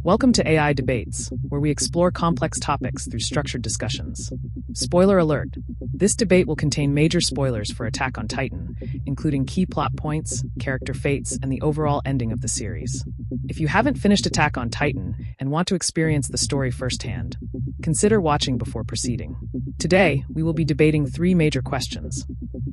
Welcome to AI Debates, where we explore complex topics through structured discussions. Spoiler alert, this debate will contain major spoilers for Attack on Titan, including key plot points, character fates, and the overall ending of the series. If you haven't finished Attack on Titan and want to experience the story firsthand, consider watching before proceeding. Today, we will be debating three major questions.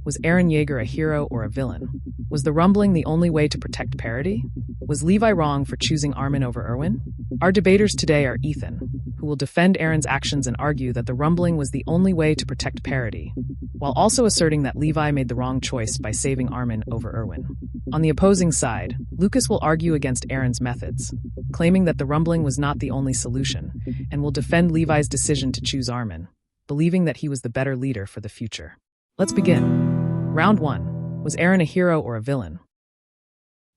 Was Eren Yeager a hero or a villain? Was the rumbling the only way to protect Paradis? Was Levi wrong for choosing Armin over Erwin? Our debaters today are Ethan, who will defend Eren's actions and argue that the rumbling was the only way to protect Paradis, while also asserting that Levi made the wrong choice by saving Armin over Erwin. On the opposing side, Lucas will argue against Eren's methods, claiming that the rumbling was not the only solution, and will defend Levi's decision to choose Armin, believing that he was the better leader for the future. Let's begin. Round 1. Was Eren a hero or a villain?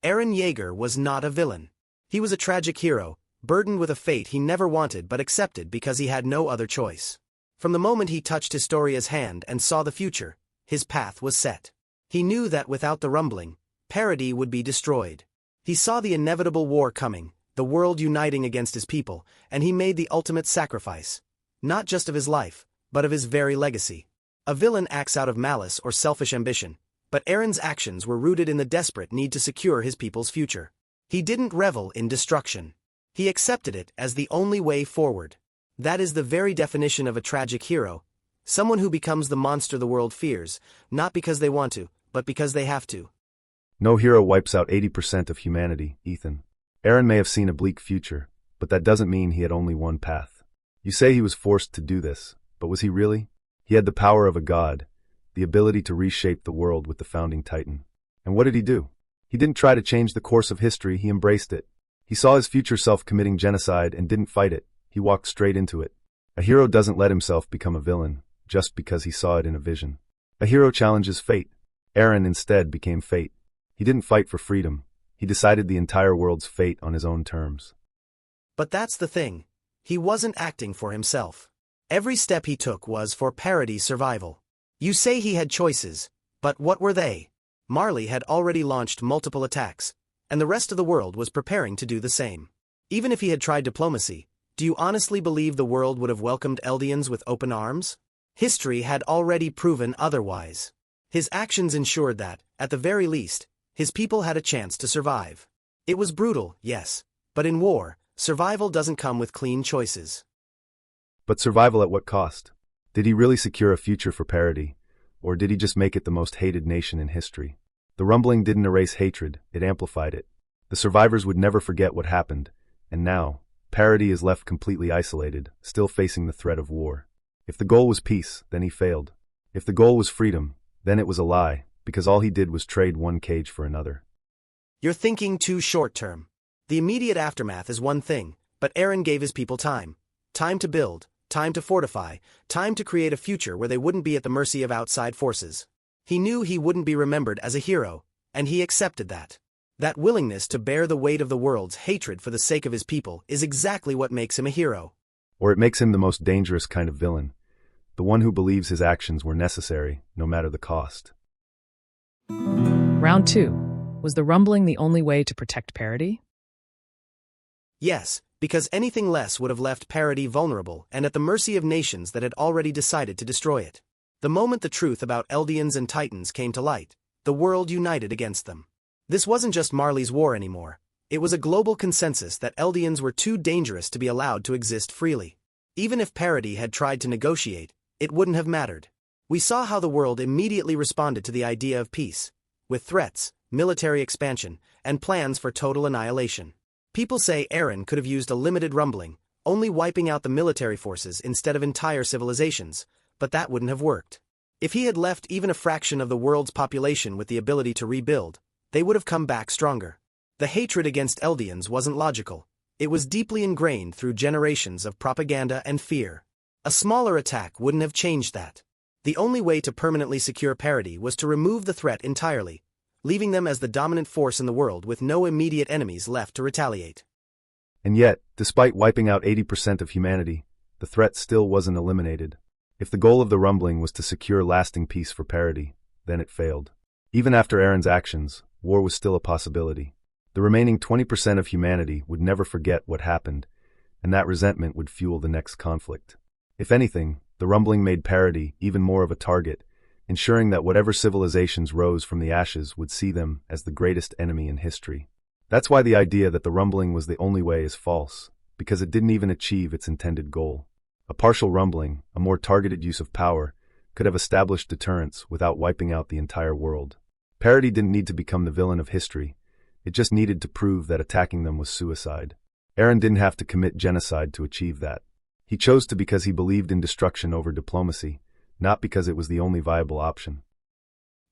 Eren Yeager was not a villain. He was a tragic hero, burdened with a fate he never wanted but accepted because he had no other choice. From the moment he touched Historia's hand and saw the future, his path was set. He knew that without the rumbling, Paradis would be destroyed. He saw the inevitable war coming, the world uniting against his people, and he made the ultimate sacrifice, not just of his life, but of his very legacy. A villain acts out of malice or selfish ambition, but Eren's actions were rooted in the desperate need to secure his people's future. He didn't revel in destruction. He accepted it as the only way forward. That is the very definition of a tragic hero, someone who becomes the monster the world fears, not because they want to, but because they have to. No hero wipes out 80% of humanity, Ethan. Eren may have seen a bleak future, but that doesn't mean he had only one path. You say he was forced to do this, but was he really? He had the power of a god, the ability to reshape the world with the founding Titan. And what did he do? He didn't try to change the course of history, he embraced it. He saw his future self committing genocide and didn't fight it, he walked straight into it. A hero doesn't let himself become a villain, just because he saw it in a vision. A hero challenges fate. Eren instead became fate. He didn't fight for freedom, he decided the entire world's fate on his own terms. But that's the thing. He wasn't acting for himself. Every step he took was for Paradis' survival. You say he had choices, but what were they? Marley had already launched multiple attacks, and the rest of the world was preparing to do the same. Even if he had tried diplomacy, do you honestly believe the world would have welcomed Eldians with open arms? History had already proven otherwise. His actions ensured that, at the very least, his people had a chance to survive. It was brutal, yes, but in war, survival doesn't come with clean choices. But survival at what cost? Did he really secure a future for Paradis, or did he just make it the most hated nation in history? The rumbling didn't erase hatred, it amplified it. The survivors would never forget what happened, and now, Paradis is left completely isolated, still facing the threat of war. If the goal was peace, then he failed. If the goal was freedom, then it was a lie, because all he did was trade one cage for another. You're thinking too short-term. The immediate aftermath is one thing, but Eren gave his people time. Time to build, time to fortify, time to create a future where they wouldn't be at the mercy of outside forces. He knew he wouldn't be remembered as a hero, and he accepted that. That willingness to bear the weight of the world's hatred for the sake of his people is exactly what makes him a hero. Or it makes him the most dangerous kind of villain, the one who believes his actions were necessary, no matter the cost. Round 2. Was the rumbling the only way to protect Paradis? Yes, because anything less would have left Paradis vulnerable and at the mercy of nations that had already decided to destroy it. The moment the truth about Eldians and Titans came to light, the world united against them. This wasn't just Marley's war anymore. It was a global consensus that Eldians were too dangerous to be allowed to exist freely. Even if Paradis had tried to negotiate, it wouldn't have mattered. We saw how the world immediately responded to the idea of peace, with threats, military expansion, and plans for total annihilation. People say Eren could have used a limited rumbling, only wiping out the military forces instead of entire civilizations, but that wouldn't have worked. If he had left even a fraction of the world's population with the ability to rebuild, they would have come back stronger. The hatred against Eldians wasn't logical. It was deeply ingrained through generations of propaganda and fear. A smaller attack wouldn't have changed that. The only way to permanently secure Paradis was to remove the threat entirely, leaving them as the dominant force in the world with no immediate enemies left to retaliate. And yet, despite wiping out 80% of humanity, the threat still wasn't eliminated. If the goal of the rumbling was to secure lasting peace for Paradis, then it failed. Even after Eren's actions, war was still a possibility. The remaining 20% of humanity would never forget what happened, and that resentment would fuel the next conflict. If anything, the rumbling made Paradis even more of a target, ensuring that whatever civilizations rose from the ashes would see them as the greatest enemy in history. That's why the idea that the rumbling was the only way is false, because it didn't even achieve its intended goal. A partial rumbling, a more targeted use of power, could have established deterrence without wiping out the entire world. Paradis didn't need to become the villain of history, it just needed to prove that attacking them was suicide. Eren didn't have to commit genocide to achieve that. He chose to because he believed in destruction over diplomacy, not because it was the only viable option.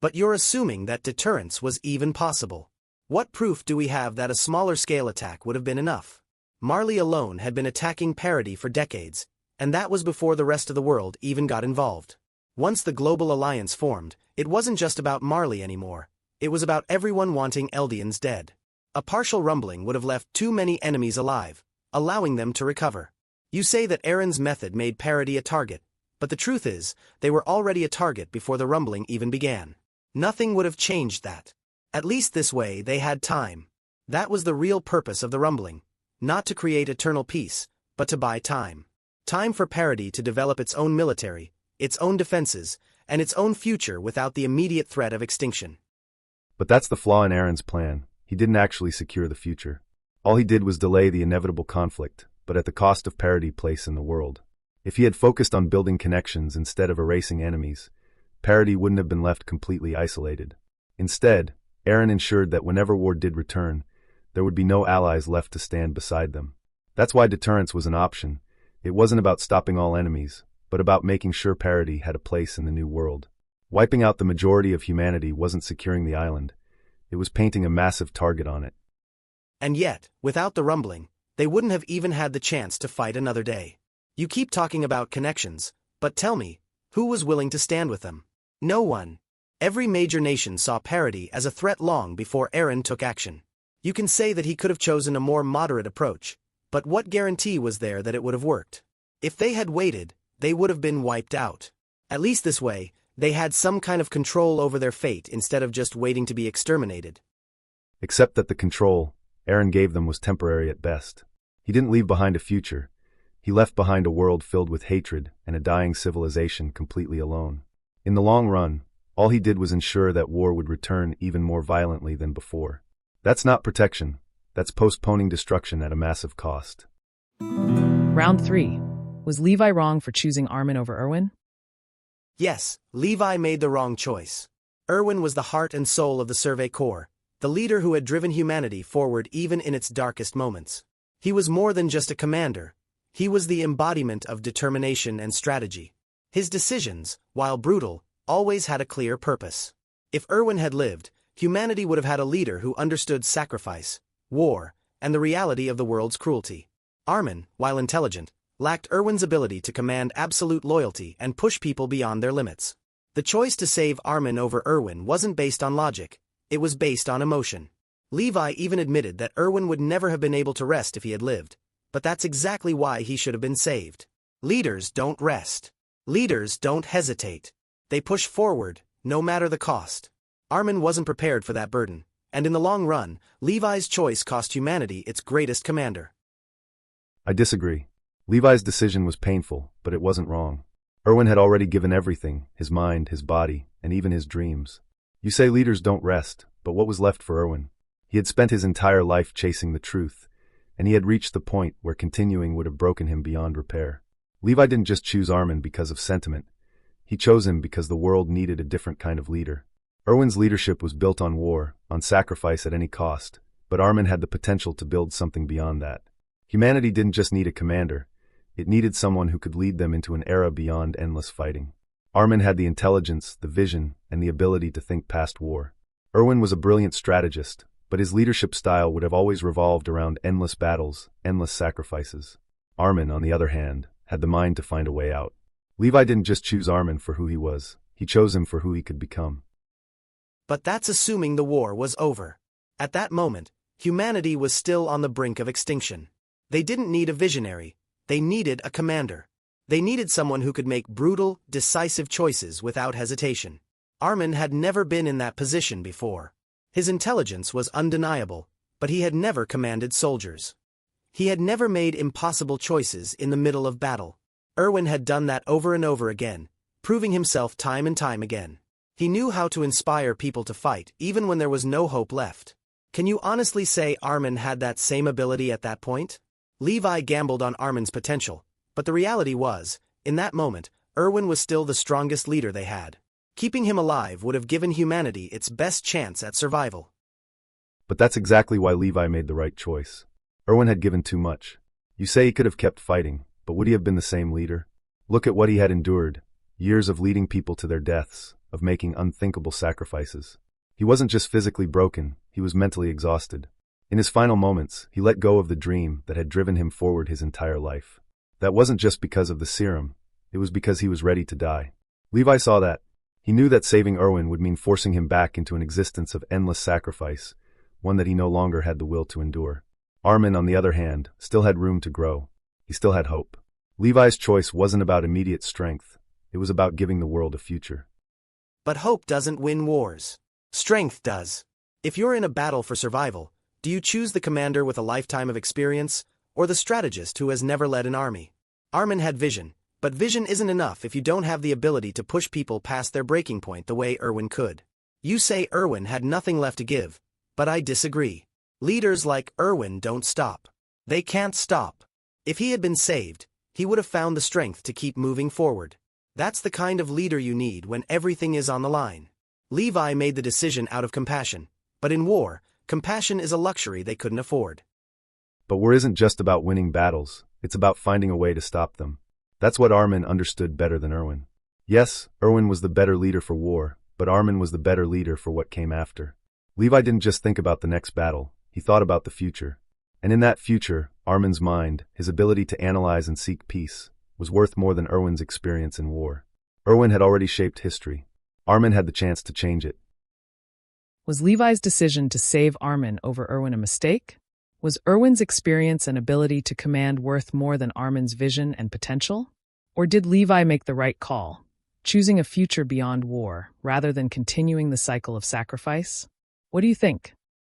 But you're assuming that deterrence was even possible. What proof do we have that a smaller-scale attack would have been enough? Marley alone had been attacking Paradis for decades, and that was before the rest of the world even got involved. Once the global alliance formed, it wasn't just about Marley anymore. It was about everyone wanting Eldians dead. A partial rumbling would have left too many enemies alive, allowing them to recover. You say that Eren's method made Paradis a target, but the truth is, they were already a target before the rumbling even began. Nothing would have changed that. At least this way they had time. That was the real purpose of the rumbling. Not to create eternal peace, but to buy time. Time for Paradis to develop its own military, its own defenses, and its own future without the immediate threat of extinction. But that's the flaw in Eren's plan. He didn't actually secure the future. All he did was delay the inevitable conflict, but at the cost of Paradis' place in the world. If he had focused on building connections instead of erasing enemies, Paradis wouldn't have been left completely isolated. Instead, Eren ensured that whenever war did return, there would be no allies left to stand beside them. That's why deterrence was an option. It wasn't about stopping all enemies, but about making sure Paradis had a place in the new world. Wiping out the majority of humanity wasn't securing the island. It was painting a massive target on it. And yet, without the rumbling, they wouldn't have even had the chance to fight another day. You keep talking about connections, but tell me, who was willing to stand with them? No one. Every major nation saw Paradis as a threat long before Eren took action. You can say that he could have chosen a more moderate approach, but what guarantee was there that it would have worked? If they had waited, they would have been wiped out. At least this way, they had some kind of control over their fate instead of just waiting to be exterminated. Except that the control Eren gave them was temporary at best. He didn't leave behind a future. He left behind a world filled with hatred and a dying civilization completely alone. In the long run, all he did was ensure that war would return even more violently than before. That's not protection. That's postponing destruction at a massive cost. Round 3. Was Levi wrong for choosing Armin over Erwin? Yes, Levi made the wrong choice. Erwin was the heart and soul of the Survey Corps, the leader who had driven humanity forward even in its darkest moments. He was more than just a commander. He was the embodiment of determination and strategy. His decisions, while brutal, always had a clear purpose. If Erwin had lived, humanity would have had a leader who understood sacrifice, war, and the reality of the world's cruelty. Armin, while intelligent, lacked Erwin's ability to command absolute loyalty and push people beyond their limits. The choice to save Armin over Erwin wasn't based on logic, it was based on emotion. Levi even admitted that Erwin would never have been able to rest if he had lived, but that's exactly why he should have been saved. Leaders don't rest. Leaders don't hesitate. They push forward, no matter the cost. Armin wasn't prepared for that burden, and in the long run, Levi's choice cost humanity its greatest commander. I disagree. Levi's decision was painful, but it wasn't wrong. Erwin had already given everything, his mind, his body, and even his dreams. You say leaders don't rest, but what was left for Erwin? He had spent his entire life chasing the truth, and he had reached the point where continuing would have broken him beyond repair. Levi didn't just choose Armin because of sentiment. He chose him because the world needed a different kind of leader. Erwin's leadership was built on war, on sacrifice at any cost, but Armin had the potential to build something beyond that. Humanity didn't just need a commander. It needed someone who could lead them into an era beyond endless fighting. Armin had the intelligence, the vision, and the ability to think past war. Erwin was a brilliant strategist, but his leadership style would have always revolved around endless battles, endless sacrifices. Armin, on the other hand, had the mind to find a way out. Levi didn't just choose Armin for who he was, he chose him for who he could become. But that's assuming the war was over. At that moment, humanity was still on the brink of extinction. They didn't need a visionary. They needed a commander. They needed someone who could make brutal, decisive choices without hesitation. Armin had never been in that position before. His intelligence was undeniable, but he had never commanded soldiers. He had never made impossible choices in the middle of battle. Erwin had done that over and over again, proving himself time and time again. He knew how to inspire people to fight, even when there was no hope left. Can you honestly say Armin had that same ability at that point? Levi gambled on Armin's potential, but the reality was, in that moment, Erwin was still the strongest leader they had. Keeping him alive would have given humanity its best chance at survival. But that's exactly why Levi made the right choice. Erwin had given too much. You say he could have kept fighting, but would he have been the same leader? Look at what he had endured. Years of leading people to their deaths, of making unthinkable sacrifices. He wasn't just physically broken, he was mentally exhausted. In his final moments, he let go of the dream that had driven him forward his entire life. That wasn't just because of the serum, it was because he was ready to die. Levi saw that. He knew that saving Erwin would mean forcing him back into an existence of endless sacrifice, one that he no longer had the will to endure. Armin, on the other hand, still had room to grow. He still had hope. Levi's choice wasn't about immediate strength, it was about giving the world a future. But hope doesn't win wars. Strength does. If you're in a battle for survival, do you choose the commander with a lifetime of experience, or the strategist who has never led an army? Armin had vision, but vision isn't enough if you don't have the ability to push people past their breaking point the way Erwin could. You say Erwin had nothing left to give, but I disagree. Leaders like Erwin don't stop. They can't stop. If he had been saved, he would have found the strength to keep moving forward. That's the kind of leader you need when everything is on the line. Levi made the decision out of compassion, but in war, compassion is a luxury they couldn't afford. But war isn't just about winning battles, it's about finding a way to stop them. That's what Armin understood better than Erwin. Yes, Erwin was the better leader for war, but Armin was the better leader for what came after. Levi didn't just think about the next battle, he thought about the future. And in that future, Armin's mind, his ability to analyze and seek peace, was worth more than Erwin's experience in war. Erwin had already shaped history. Armin had the chance to change it. Was Levi's decision to save Armin over Erwin a mistake? Was Erwin's experience and ability to command worth more than Armin's vision and potential? Or did Levi make the right call, choosing a future beyond war rather than continuing the cycle of sacrifice? What do you think?